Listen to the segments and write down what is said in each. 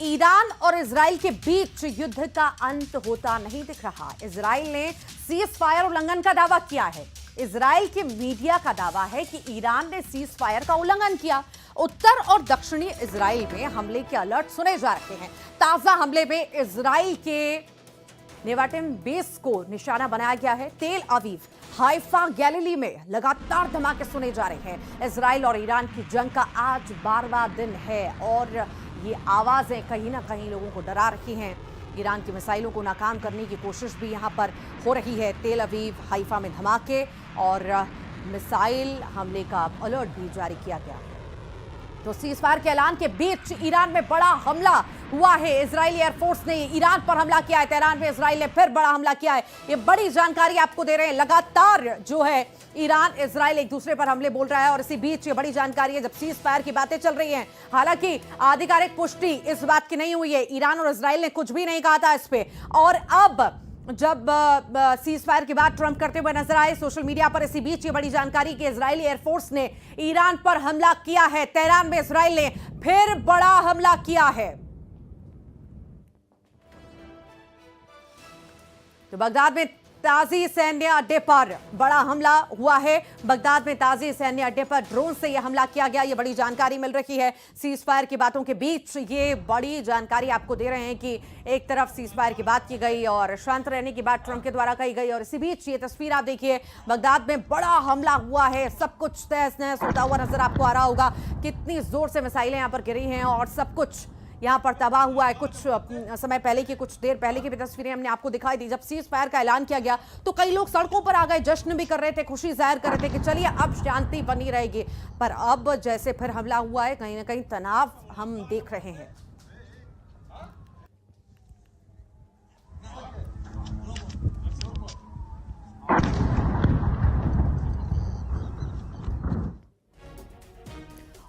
Iran और Israel के बीच युद्ध का अंत होता नहीं दिख रहा। इजराइल ने सीज फायर उल्लंघन का दावा किया है। इजराइल के मीडिया का दावा है कि ईरान ने सीज फायर का उल्लंघन किया। उत्तर और दक्षिणी इजराइल में हमले के अलर्ट सुने जा रहे हैं। ताजा हमले में इजराइल के नेवाटिम बेस को निशाना बनाया गया है। तेल अवीव, हाइफा, गैलिली में लगातार धमाके सुने जा रहे हैं। इजराइल और ईरान की जंग का आज 12वां दिन है और ये आवाजें कहीं ना कहीं लोगों को डरा रही हैं। ईरान की मिसाइलों को नाकाम करने की कोशिश भी यहां पर हो रही है। तेल अवीव, हाइफा में धमाके और मिसाइल हमले का अलर्ट भी जारी किया गया है। तो सीजफायर के ऐलान के बीच ईरान में बड़ा हमला हुआ है। इजरायली एयरफोर्स ने ईरान पर हमला किया है। तेहरान में इजराइल ने फिर बड़ा हमला किया है। ये बड़ी जानकारी आपको दे रहे हैं। लगातार जो है ईरान इजराइल एक दूसरे पर हमले बोल रहा है और इसी बीच ये बड़ी जानकारी है जब सीजफायर की बातें चल रही हैं। हालांकि आधिकारिक पुष्टि इस बात की नहीं हुई है। ईरान और इजराइल ने कुछ भी नहीं कहा था इस पे। और अब जब सीज फायर की बात ट्रंप करते हुए नजर आए सोशल मीडिया पर, इसी बीच ये बड़ी जानकारी कि इजरायली एयरफोर्स ने ईरान पर हमला किया है। तेहरान में इजराइल ने फिर बड़ा हमला किया है। तो बगदाद में ताजी सैन्य अड्डे पर बड़ा हमला हुआ है। बगदाद में ताजी सैन्य अड्डे पर ड्रोन से यह हमला किया गया। यह बड़ी जानकारी मिल रही है। सीज फायर की बातों के बीच ये बड़ी जानकारी आपको दे रहे हैं कि एक तरफ सीज फायर की बात की गई और शांत रहने की बात ट्रंप के द्वारा कही गई और इसी बीच ये तस्वीर आप देखिए, बगदाद में बड़ा हमला हुआ है। सब कुछ तहस नहस होता हुआ नजर आपको आ रहा होगा। कितनी जोर से मिसाइलें यहां पर गिरी हैं और सब कुछ यहां पर तबाह हुआ है। कुछ समय पहले की, कुछ देर पहले की भी तस्वीरें हमने आपको दिखाई दी। जब सीज फायर का ऐलान किया गया तो कई लोग सड़कों पर आ गए, जश्न भी कर रहे थे, खुशी जाहिर कर रहे थे कि चलिए अब शांति बनी रहेगी। पर अब जैसे फिर हमला हुआ है, कहीं ना कहीं तनाव हम देख रहे हैं।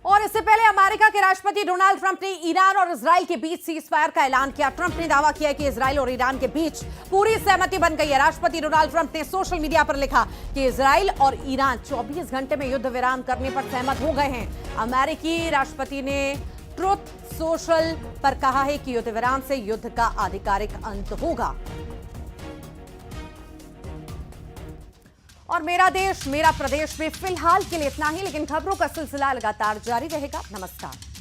और इससे पहले अमेरिका के राष्ट्रपति डोनाल्ड ट्रंप ने ईरान और इजराइल के बीच सीज फायर का ऐलान किया। ट्रंप ने दावा किया कि इजराइल और ईरान के बीच पूरी सहमति बन गई है। राष्ट्रपति डोनाल्ड ट्रंप ने सोशल मीडिया पर लिखा कि इजराइल और ईरान 24 घंटे में युद्ध विराम करने पर सहमत हो गए हैं। अमेरिकी राष्ट्रपति ने ट्रुथ सोशल पर कहा है कि युद्ध विराम से युद्ध का आधिकारिक अंत होगा। और मेरा देश मेरा प्रदेश में फिलहाल के लिए इतना ही, लेकिन खबरों का सिलसिला लगातार जारी रहेगा। नमस्कार।